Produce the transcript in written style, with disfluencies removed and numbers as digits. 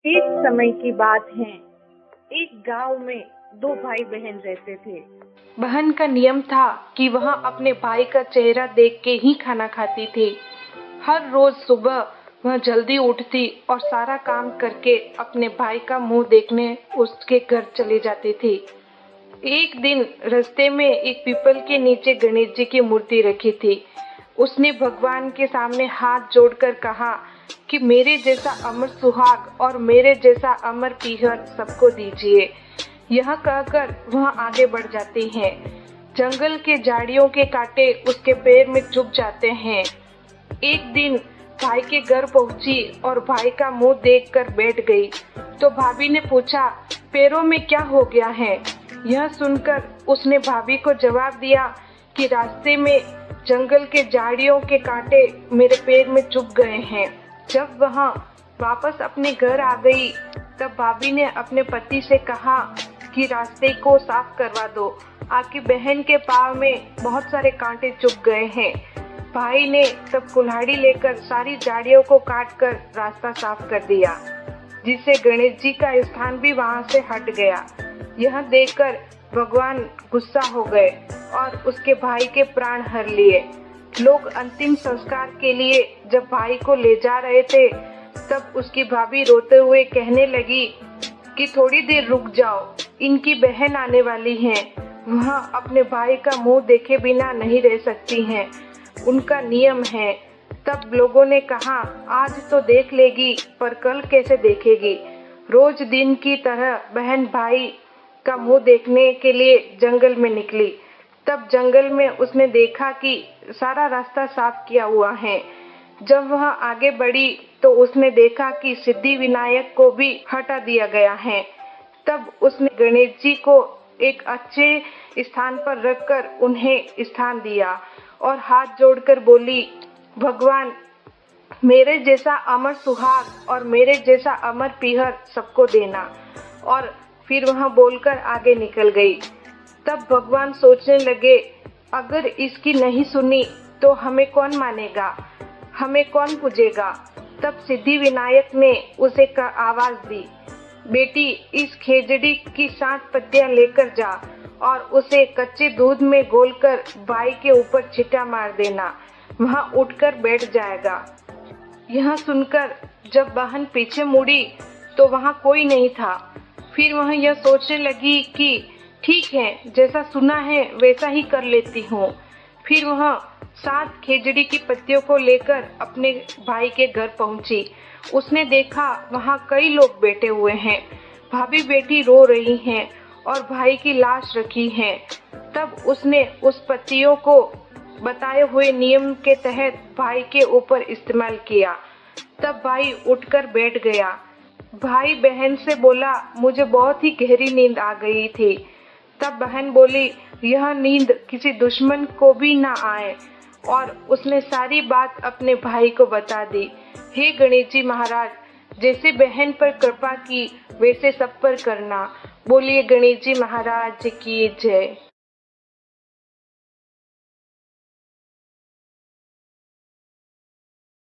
एक समय की बात है। एक गांव में दो भाई बहन रहते थे। बहन का नियम था कि वह अपने भाई का चेहरा देख के ही खाना खाती थी। हर रोज सुबह वह जल्दी उठती और सारा काम करके अपने भाई का मुंह देखने उसके घर चली जाती थी। एक दिन रास्ते में एक पीपल के नीचे गणेश जी की मूर्ति रखी थी। उसने भगवान के सामने हाथ जोड़कर कहा कि मेरे जैसा अमर सुहाग और मेरे जैसा अमर पीहर सबको दीजिए। यह कहकर वह आगे बढ़ जाती है। जंगल के झाड़ियों के कांटे उसके पैर में चुभ जाते हैं। एक दिन भाई के घर पहुंची और भाई का मुंह देखकर बैठ गई तो भाभी ने पूछा, पैरों में क्या हो गया है? यह सुनकर उसने भाभी को जवाब दिया कि रास्ते में जंगल के झाड़ियों के कांटे मेरे पैर में चुभ गए हैं। जब वह वापस अपने घर आ गई तब भाभी ने अपने पति से कहा कि रास्ते को साफ करवा दो, आपकी बहन के पाँव में बहुत सारे कांटे चुभ गए हैं। भाई ने तब कुल्हाड़ी लेकर सारी झाड़ियों को काटकर रास्ता साफ कर दिया, जिससे गणेश जी का स्थान भी वहां से हट गया। यह देखकर भगवान गुस्सा हो गए और उसके भाई के प्राण हर लिए। लोग अंतिम संस्कार के लिए जब भाई को ले जा रहे थे तब उसकी भाभी रोते हुए कहने लगी कि थोड़ी देर रुक जाओ, इनकी बहन आने वाली है। वह अपने भाई का मुंह देखे बिना नहीं रह सकती हैं, उनका नियम है। तब लोगों ने कहा, आज तो देख लेगी पर कल कैसे देखेगी। रोज दिन की तरह बहन भाई का मुंह देखने के लिए जंगल में निकली। तब जंगल में उसने देखा कि सारा रास्ता साफ किया हुआ है। जब वह आगे बढ़ी तो उसने देखा कि सिद्धि विनायक को भी हटा दिया गया है। तब उसने गणेश जी को एक अच्छे स्थान पर रखकर उन्हें स्थान दिया और हाथ जोड़कर बोली, भगवान मेरे जैसा अमर सुहाग और मेरे जैसा अमर पीहर सबको देना। और फिर वह बोलकर आगे निकल गई। तब भगवान सोचने लगे, अगर इसकी नहीं सुनी तो हमें कौन मानेगा, हमें कौन पूजेगा। तब सिद्धि विनायक ने उसे आवाज दी, बेटी इस खेजड़ी की 7 पत्तियां लेकर जा और उसे कच्चे दूध में घोलकर भाई के ऊपर छींटा मार देना, वहां उठकर बैठ जाएगा। यह सुनकर जब बहन पीछे मुड़ी तो वहां कोई नहीं था। फिर वह यह सोचने लगी कि ठीक है, जैसा सुना है वैसा ही कर लेती हूँ। फिर वह 7 खेजड़ी की पत्तियों को लेकर अपने भाई के घर पहुंची। उसने देखा वहां कई लोग बैठे हुए हैं, भाभी बेटी रो रही हैं और भाई की लाश रखी है। तब उसने उस पत्तियों को बताए हुए नियम के तहत भाई के ऊपर इस्तेमाल किया। तब भाई उठकर बैठ गया। भाई बहन से बोला, मुझे बहुत ही गहरी नींद आ गई थी। तब बहन बोली, यह नींद किसी दुश्मन को भी ना आए। और उसने सारी बात अपने भाई को बता दी। हे गणेश जी महाराज, जैसे बहन पर कृपा की वैसे सब पर करना। बोलिए गणेश जी महाराज की जय।